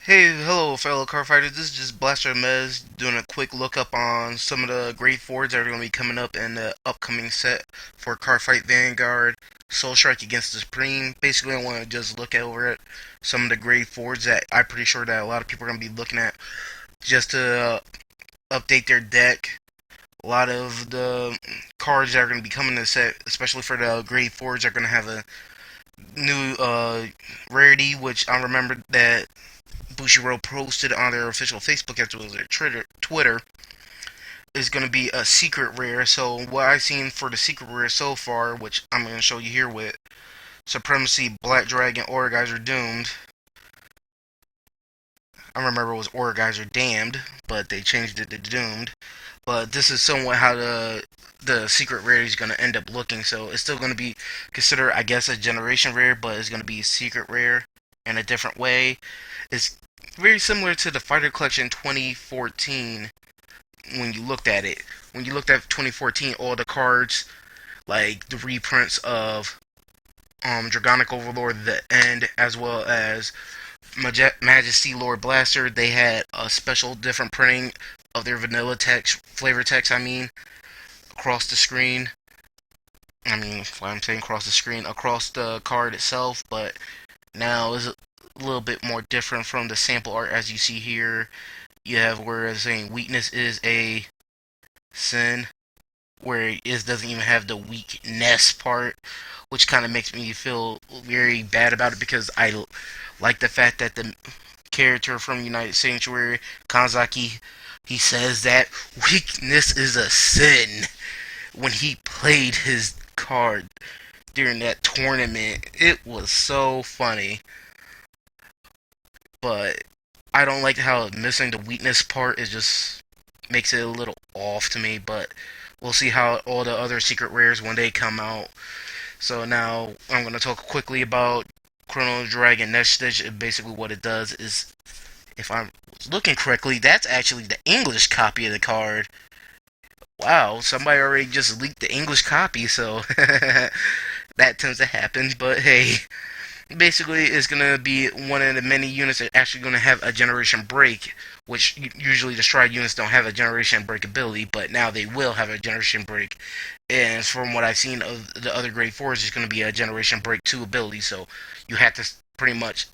Hey, hello, fellow car fighters. This is just Blaster Mez doing a quick look up on some of the great Fords that are going to be coming up in the upcoming set for Car Fight Vanguard, Soul Strike against the Supreme. Basically, I want to just look over at some of the great Fords that I'm pretty sure that a lot of people are going to be looking at just to update their deck. A lot of the cards that are going to be coming to the set, especially for the great Fords, are going to have a new rarity, which I remember that Bushiroad posted on their official Facebook as well as their Twitter is going to be a secret rare. So what I've seen for the secret rare so far, which I'm going to show you here with Supremacy, Black Dragon, Aura Doomed. I remember it was Aura Damned, but they changed it to Doomed. But this is somewhat how the secret rare is going to end up looking. So it's still going to be considered, I guess, a generation rare, but it's going to be a secret rare in a different way. It's very similar to the Fighter Collection 2014 when you looked at it. When you looked at 2014, all the cards, like the reprints of Dragonic Overlord, The End, as well as Majesty Lord Blaster, they had a special different printing of their vanilla text, flavor text, across the screen. I'm saying across the screen, across the card itself, but now is a little bit more different from the sample art as you see here. You have where it's saying weakness is a sin, where it doesn't even have the weakness part, which kind of makes me feel very bad about it because I like the fact that the character from United Sanctuary, Kanzaki, he says that weakness is a sin when he played his card during that tournament. It was so funny, but I don't like how missing the weakness part is just makes it a little off to me, but we'll see how all the other secret rares when they come out. So now I'm going to talk quickly about Chrono Dragon Next Stitch. Basically, what it does is, if I'm looking correctly, that's actually the English copy of the card. Wow, somebody already just leaked the English copy, so that tends to happen. But hey, basically it's going to be one of the many units that are actually going to have a generation break, which usually the stride units don't have a generation break ability, but now they will have a generation break. And from what I've seen of the other grade 4s, it's going to be a generation break 2 ability, so you have to pretty much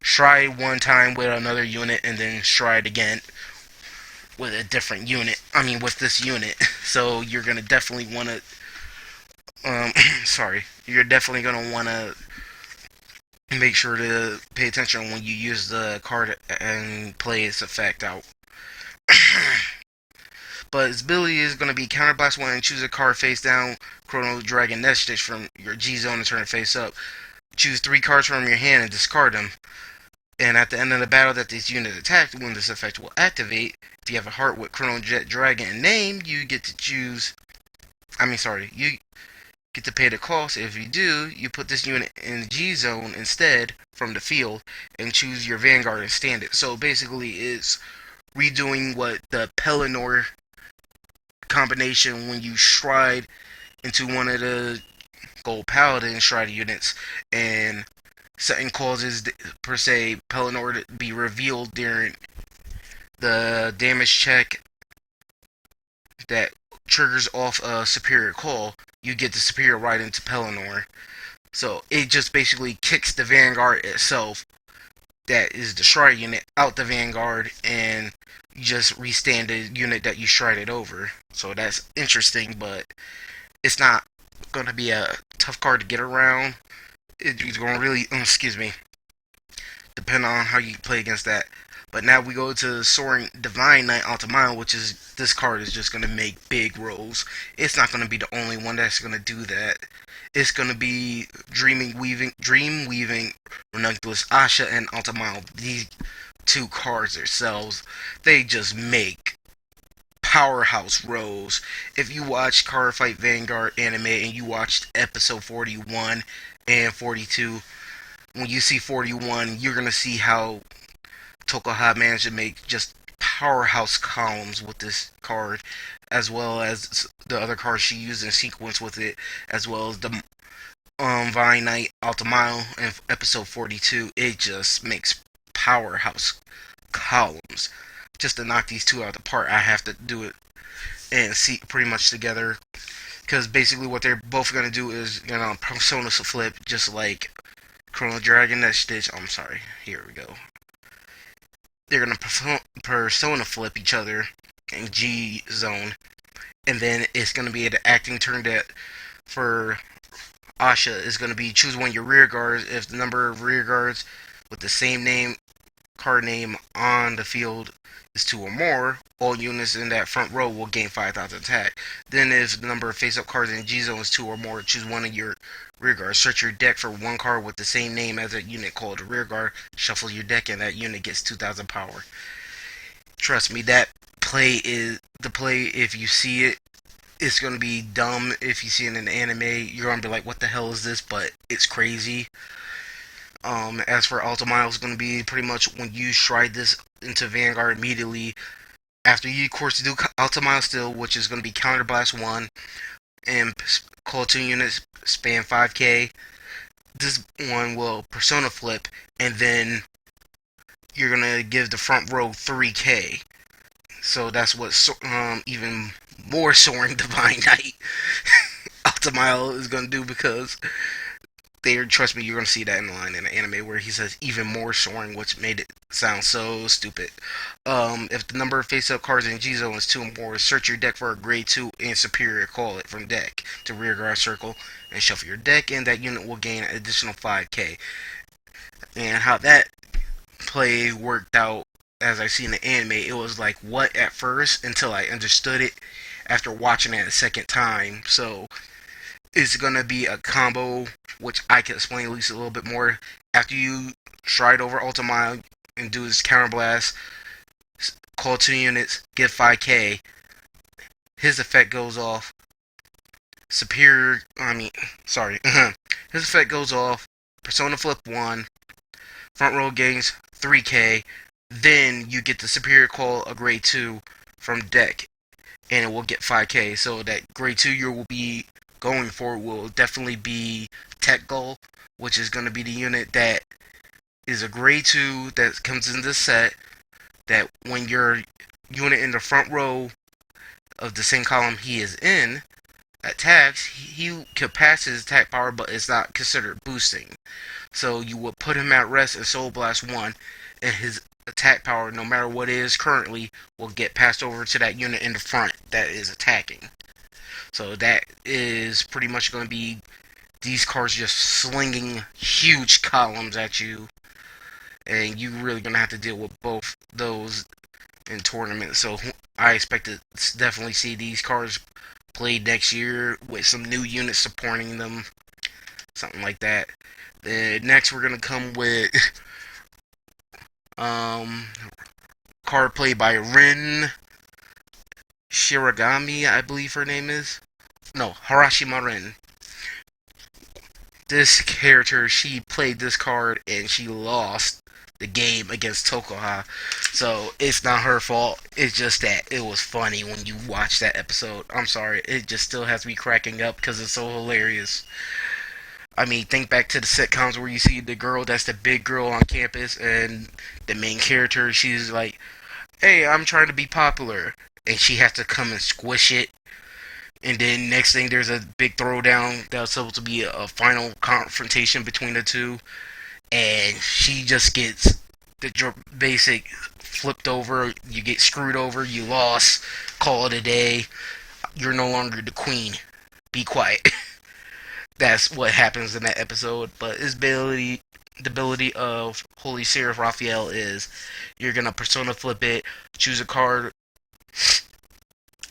stride one time with another unit and then stride again with a different unit. With this unit. So you're going to definitely want to you're definitely going to want to make sure to pay attention when you use the card and play its effect out. But its ability is going to be Counterblast 1 and choose a card face down, Chrono Dragon Nest Stitch from your G zone and turn it face up. Choose 3 cards from your hand and discard them. And at the end of the battle that this unit attacked, when this effect will activate, if you have a heart with Chrono Jet Dragon and name, you get to choose. You get to pay the cost. If you do, you put this unit in the G zone instead from the field and choose your Vanguard and stand it. So basically, it's redoing what the Pellinore combination when you stride into one of the Gold Paladin stride units and setting causes per se Pellinore to be revealed during the damage check that triggers off a superior call, you get the superior right into Pellinore. So it just basically kicks the Vanguard itself, that is the stride unit, out the Vanguard, and you just restand the unit that you strided over. So that's interesting, but it's not going to be a tough card to get around. It's going to really, depend on how you play against that. But now we go to Soaring Divine Knight Ultimile, which is, this card is just going to make big rolls. It's not going to be the only one that's going to do that. It's going to be Dream Weaving, Ranunculus Asha, and Ultimile. These 2 cards themselves, they just make powerhouse rolls. If you watch Card Fight Vanguard anime and you watched episode 41 and 42, when you see 41, you're going to see how Tokuha managed to make just powerhouse columns with this card, as well as the other cards she used in sequence with it, as well as the Vine Knight Altamile in episode 42. It just makes powerhouse columns. Just to knock these two out of the park, I have to do it and see pretty much together. Because basically what they're both going to do is, Persona flip, just like Chrono Dragon, that Stitch. I'm sorry. Here we go. They're going to Persona flip each other in G zone. And then it's going to be the acting turn that for Asha is going to be choose one of your rear guards. If the number of rear guards with the same card name on the field is 2 or more, all units in that front row will gain 5,000 attack. Then if the number of face-up cards in G-Zone is 2 or more, choose one of your rear guards. Search your deck for one card with the same name as a unit called a rear guard. Shuffle your deck and that unit gets 2,000 power. Trust me, that play is the play. If you see it, it's going to be dumb. If you see it in the anime, you're going to be like, what the hell is this? But it's crazy. As for Ultimile, it's going to be pretty much when you stride this into Vanguard immediately after you, of course, do Ultimile still, which is going to be Counterblast 1 and call 2 units, span 5k. This one will Persona flip, and then you're going to give the front row 3k. So that's what even more Soaring Divine Knight Ultimile is going to do, because trust me, you're going to see that in the line in the anime where he says even more soaring, which made it sound so stupid. If the number of face-up cards in G-Zone is 2 or more, search your deck for a grade 2 and superior, call it from deck to rear guard circle, and shuffle your deck, and that unit will gain an additional 5k. And how that play worked out, as I see in the anime, it was like, what at first, until I understood it after watching it a second time. So it's going to be a combo, which I can explain at least a little bit more. After you stride over Ultimile and do his Counterblast, call 2 units, give 5k, his effect goes off. His effect goes off, Persona flip 1, front row gains 3k, then you get the superior call, a grade 2 from deck, and it will get 5k. So that grade 2 you will be going for will definitely be Tech Goal, which is going to be the unit that is a grade 2 that comes in this set, that when your unit in the front row of the same column he is in attacks, he could pass his attack power, but it's not considered boosting. So you will put him at rest and Soul Blast 1, and his attack power, no matter what it is currently, will get passed over to that unit in the front that is attacking. So that is pretty much going to be these cards just slinging huge columns at you, and you're really going to have to deal with both those in tournaments. So I expect to definitely see these cards played next year with some new units supporting them, something like that. Then next we're going to come with card play by Ren Shiragami, I believe her name is. No, Harashima Ren. This character, she played this card and she lost the game against Tokoha. So it's not her fault. It's just that it was funny when you watch that episode. I'm sorry, it just still has me cracking up because it's so hilarious. I mean, think back to the sitcoms where you see the girl that's the big girl on campus, and the main character, she's like, hey, I'm trying to be popular, and she has to come and squish it. And then next thing, there's a big throwdown that was supposed to be a final confrontation between the two, and she just gets the basic flipped over. You get screwed over. You lost. Call it a day. You're no longer the queen. Be quiet. That's what happens in that episode. But the ability of Holy Seraph Raphael is you're gonna Persona flip it, choose a card.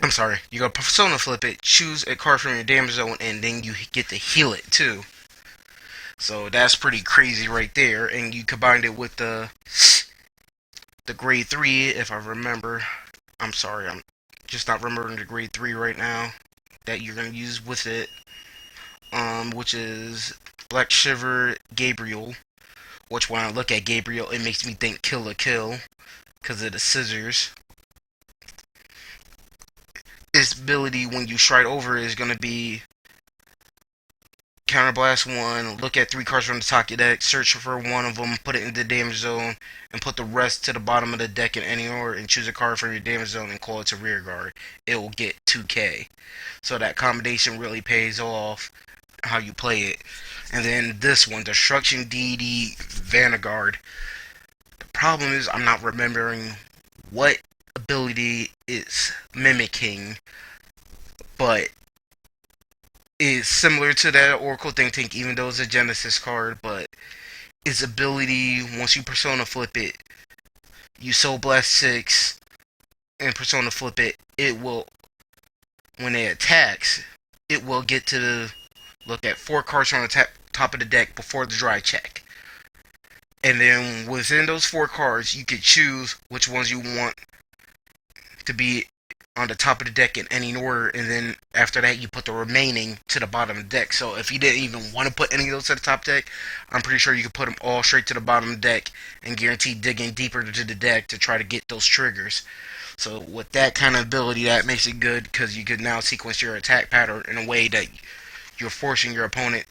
I'm sorry, you're gonna Persona flip it, choose a card from your damage zone, and then you get to heal it too. So that's pretty crazy right there. And you combined it with the grade 3, if I remember. I'm sorry, I'm just not remembering the grade 3 right now that you're gonna use with it. Which is Black Shiver Gabriel. Which when I look at Gabriel, it makes me think Kill la Kill because of the scissors. Its ability when you stride over is going to be counterblast one, look at 3 cards from the top of your deck, search for one of them, put it in the damage zone, and put the rest to the bottom of the deck in any order, and choose a card from your damage zone and call it to rear guard. It will get 2k. So that combination really pays off how you play it. And then this one, Destruction Deity Vanguard. The problem is I'm not remembering what ability it's mimicking, but is similar to that Oracle Think Tank, even though it's a Genesis card, but its ability, once you Persona flip it, you Soul Blast 6 and Persona flip it, it will, when it attacks, it will get to the, look at 4 cards from the top of the deck before the dry check. And then within those 4 cards, you could choose which ones you want to be on the top of the deck in any order, and then after that you put the remaining to the bottom of the deck. So if you didn't even want to put any of those to the top deck, I'm pretty sure you could put them all straight to the bottom of the deck and guarantee digging deeper into the deck to try to get those triggers. So with that kind of ability, that makes it good because you could now sequence your attack pattern in a way that you're forcing your opponent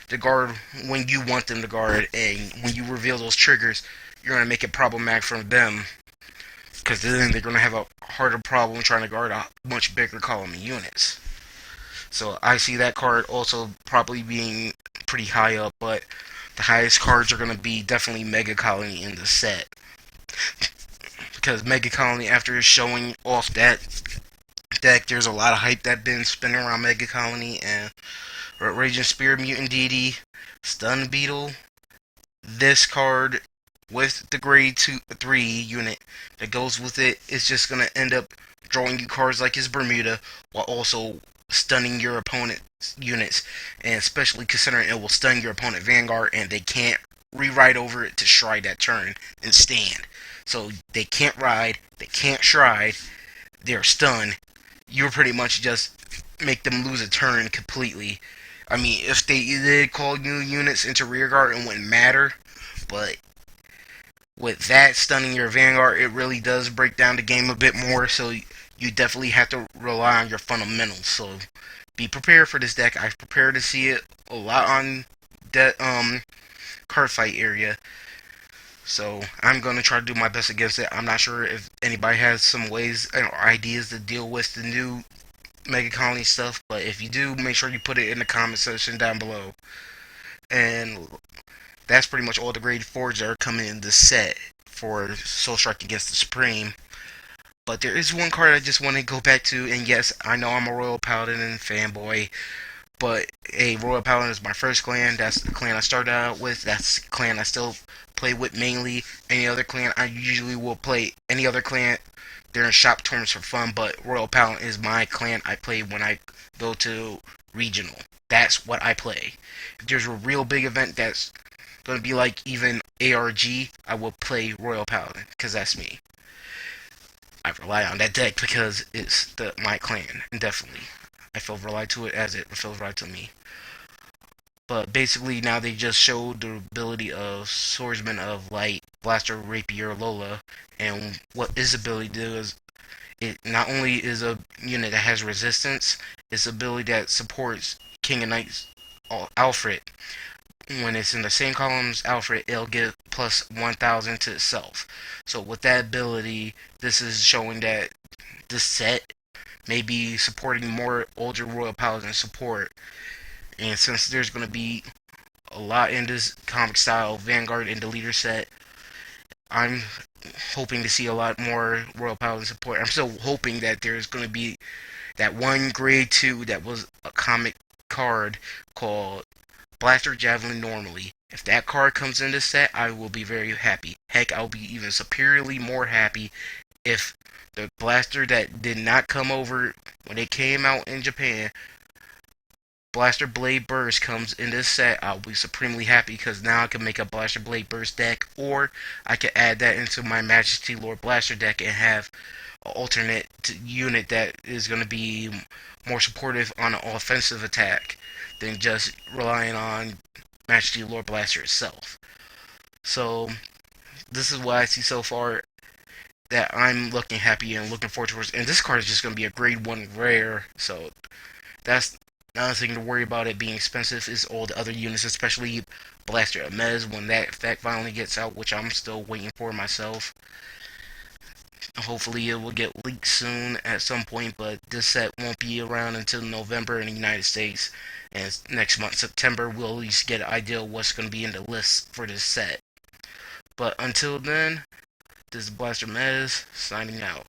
to guard when you want them to guard, and when you reveal those triggers, you're going to make it problematic for them, because then they're going to have a harder problem trying to guard a much bigger column of units. So I see that card also probably being pretty high up, but the highest cards are going to be definitely Mega Colony in the set. Because Mega Colony, after showing off that deck, there's a lot of hype that's been spinning around Mega Colony, and Raging Spear Mutant Deity, Stun Beetle, this card with the grade 3 unit that goes with it is just going to end up drawing you cards like his Bermuda while also stunning your opponent's units, and especially considering it will stun your opponent Vanguard and they can't rewrite over it to Shride that turn and stand. So they can't ride, they can't Shride, they're stunned. You're pretty much just make them lose a turn completely. I mean, if they did call new units into rearguard, it wouldn't matter, but with that stunning your Vanguard, it really does break down the game a bit more, so you definitely have to rely on your fundamentals. So be prepared for this deck. I've prepared to see it a lot on that card fight area, so I'm going to try to do my best against it. I'm not sure if anybody has some ways or ideas to deal with the new Mega Colony stuff, but if you do, make sure you put it in the comment section down below. And that's pretty much all the grade 4s that are coming in this set for Soul Strike Against the Supreme. But there is one card I just want to go back to, and yes, I know I'm a Royal Paladin fanboy, but a Royal Paladin is my first clan. That's the clan I started out with. That's the clan I still play with mainly. Any other clan, I usually will play any other clan during shop tournaments for fun, but Royal Paladin is my clan I play when I go to regional. That's what I play. If there's a real big event that's going to be like even ARG, I will play Royal Paladin, because that's me. I rely on that deck because it's my clan, and definitely I feel relied to it as it feels right to me. But basically now they just showed the ability of Swordsman of Light, Blaster, Rapier, Lola, and what his ability does. It not only is a unit that has resistance, it's ability that supports King of Knights Alfred. When it's in the same column as Alfred, it'll get plus 1000 to itself. So with that ability, this is showing that this set may be supporting more older Royal Paladin support. And since there's going to be a lot in this comic style Vanguard and the leader set, I'm hoping to see a lot more Royal Paladin support. I'm still hoping that there's going to be that one grade 2 that was a comic card called Blaster Javelin normally. If that card comes in this set, I will be very happy. Heck, I'll be even superiorly more happy if the blaster that did not come over when it came out in Japan, Blaster Blade Burst, comes in this set. I'll be supremely happy because now I can make a Blaster Blade Burst deck, or I can add that into my Majesty Lord Blaster deck and have an alternate unit that is going to be more supportive on an offensive attack than just relying on Majesty Lord Blaster itself. So this is what I see so far that I'm looking happy and looking forward towards. And this card is just going to be a grade 1 rare, so that's Another thing to worry about it being expensive is all the other units, especially Blaster Mez when that fact finally gets out, which I'm still waiting for myself. Hopefully it will get leaked soon at some point, but this set won't be around until November in the United States. And next month, September, we'll at least get an idea of what's going to be in the list for this set. But until then, this is Blaster Mez signing out.